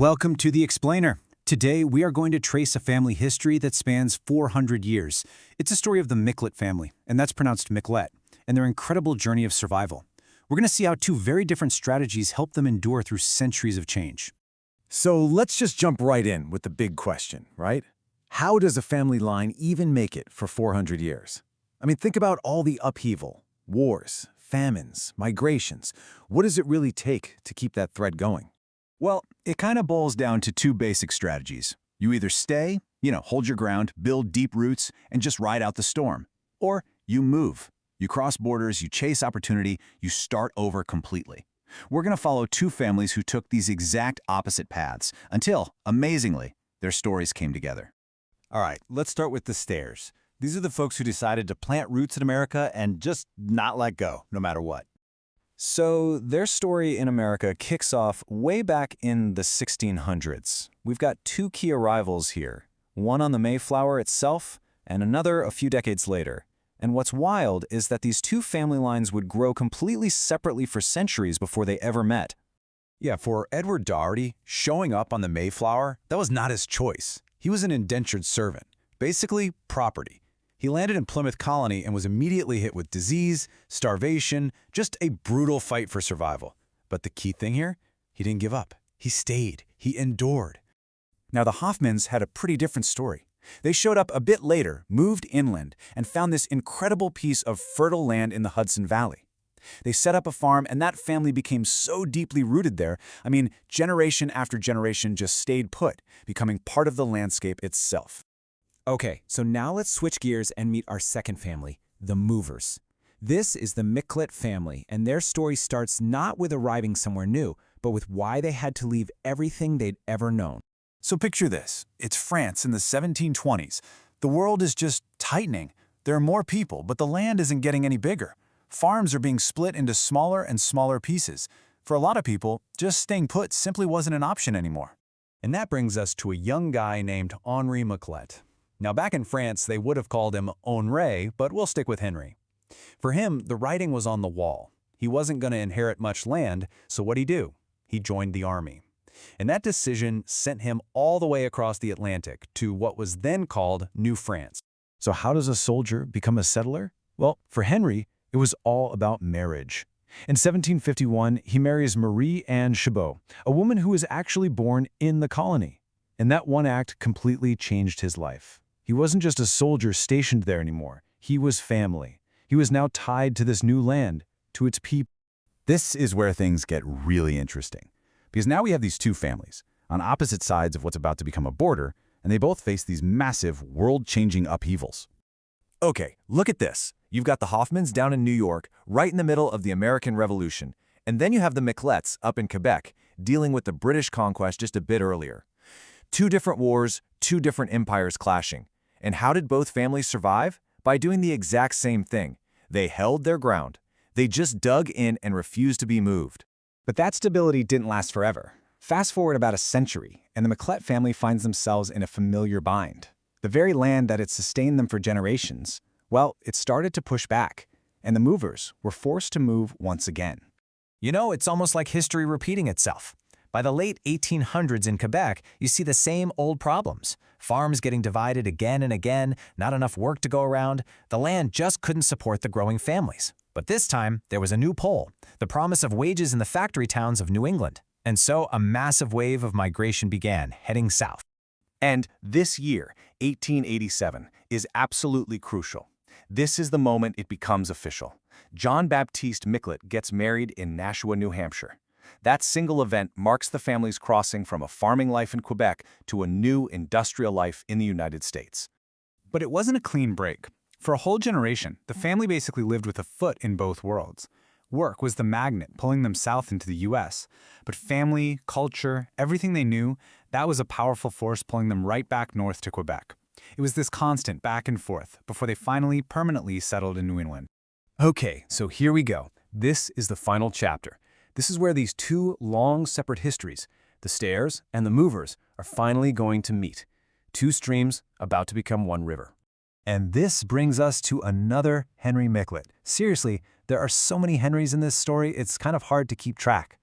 Welcome to The Explainer. Today, we are going to trace a family history that spans 400 years. It's a story of the Miclette family, and that's pronounced Miclette, and their incredible journey of survival. We're going to see how two very different strategies help them endure through centuries of change. So let's just jump right in with the big question, right? How does a family line even make it for 400 years? I mean, think about all the upheaval, wars, famines, migrations. What does it really take to keep that thread going? Well, it kind of boils down to two basic strategies. You either stay, hold your ground, build deep roots, and just ride out the storm. Or you move. You cross borders, you chase opportunity, you start over completely. We're going to follow two families who took these exact opposite paths until, amazingly, their stories came together. All right, let's start with the Stairs. These are the folks who decided to plant roots in America and just not let go, no matter what. So their story in America kicks off way back in the 1600s. We've got two key arrivals here, one on the Mayflower itself and another a few decades later. And what's wild is that these two family lines would grow completely separately for centuries before they ever met. Yeah, for Edward Dougherty, showing up on the Mayflower, that was not his choice. He was an indentured servant, basically property. He landed in Plymouth Colony and was immediately hit with disease, starvation, just a brutal fight for survival. But the key thing here, he didn't give up. He stayed. He endured. Now, the Hoffmans had a pretty different story. They showed up a bit later, moved inland, and found this incredible piece of fertile land in the Hudson Valley. They set up a farm, and that family became so deeply rooted there. I mean, generation after generation just stayed put, becoming part of the landscape itself. Okay, so now let's switch gears and meet our second family, the Movers. This is the Miclette family, and their story starts not with arriving somewhere new, but with why they had to leave everything they'd ever known. So picture this. It's France in the 1720s. The world is just tightening. There are more people, but the land isn't getting any bigger. Farms are being split into smaller and smaller pieces. For a lot of people, just staying put simply wasn't an option anymore. And that brings us to a young guy named Henri Miclette. Now, back in France, they would have called him Henri, but we'll stick with Henry. For him, the writing was on the wall. He wasn't going to inherit much land, so what'd he do? He joined the army. And that decision sent him all the way across the Atlantic to what was then called New France. So how does a soldier become a settler? Well, for Henry, it was all about marriage. In 1751, he marries Marie Anne Chabot, a woman who was actually born in the colony. And that one act completely changed his life. He wasn't just a soldier stationed there anymore. He was family. He was now tied to this new land, to its people. This is where things get really interesting. Because now we have these two families on opposite sides of what's about to become a border, and they both face these massive, world-changing upheavals. Okay, look at this. You've got the Hoffmans down in New York, right in the middle of the American Revolution. And then you have the Miclettes up in Quebec, dealing with the British conquest just a bit earlier. Two different wars, two different empires clashing. And how did both families survive? By doing the exact same thing. They held their ground. They just dug in and refused to be moved. But that stability didn't last forever. Fast forward about a century, and the Miclette family finds themselves in a familiar bind. The very land that had sustained them for generations, well, it started to push back, and the Movers were forced to move once again. It's almost like history repeating itself. By the late 1800s in Quebec, you see the same old problems. Farms getting divided again and again, not enough work to go around. The land just couldn't support the growing families. But this time, there was a new pole, the promise of wages in the factory towns of New England. And so a massive wave of migration began, heading south. And this year, 1887, is absolutely crucial. This is the moment it becomes official. John Baptiste Miclette gets married in Nashua, New Hampshire. That single event marks the family's crossing from a farming life in Quebec to a new industrial life in the United States. But it wasn't a clean break. For a whole generation, the family basically lived with a foot in both worlds. Work was the magnet pulling them south into the U.S., but family, culture, everything they knew, that was a powerful force pulling them right back north to Quebec. It was this constant back and forth before they finally permanently settled in New England. Okay, so here we go. This is the final chapter. This is where these two long, separate histories, the Stairs and the Movers, are finally going to meet. Two streams about to become one river. And this brings us to another Henry Miclette. Seriously, there are so many Henrys in this story, it's kind of hard to keep track.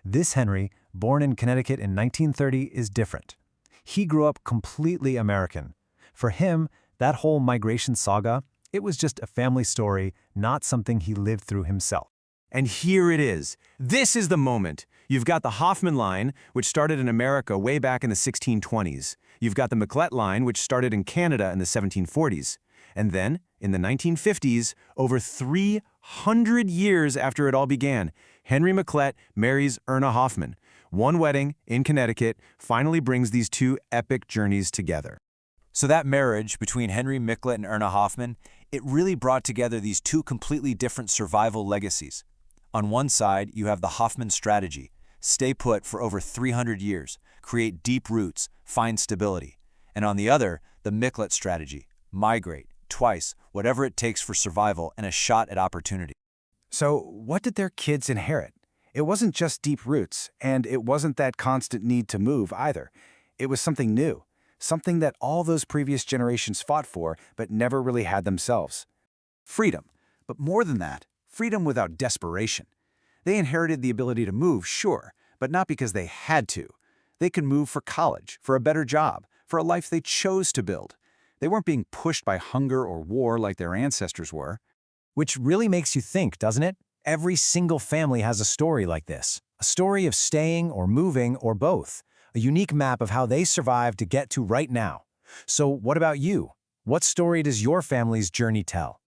This Henry born in Connecticut in 1930, is different. He grew up completely American. For him, that whole migration saga, it was just a family story, not something he lived through himself. And here it is. This is the moment. You've got the Hoffman line, which started in America way back in the 1620s. You've got the Miclette line, which started in Canada in the 1740s. And then, in the 1950s, over 300 years after it all began, Henry Miclette marries Erna Hoffman. One wedding in Connecticut finally brings these two epic journeys together. So that marriage between Henry Miclette and Erna Hoffman, it really brought together these two completely different survival legacies. On one side, you have the Hoffman strategy: stay put for over 300 years, create deep roots, find stability. And on the other, the Miclette strategy: migrate, twice, whatever it takes for survival and a shot at opportunity. So what did their kids inherit? It wasn't just deep roots, and it wasn't that constant need to move either. It was something new, something that all those previous generations fought for but never really had themselves. Freedom, but more than that, freedom without desperation. They inherited the ability to move, sure, but not because they had to. They could move for college, for a better job, for a life they chose to build. They weren't being pushed by hunger or war like their ancestors were. Which really makes you think, doesn't it? Every single family has a story like this. A story of staying or moving or both. A unique map of how they survived to get to right now. So what about you? What story does your family's journey tell?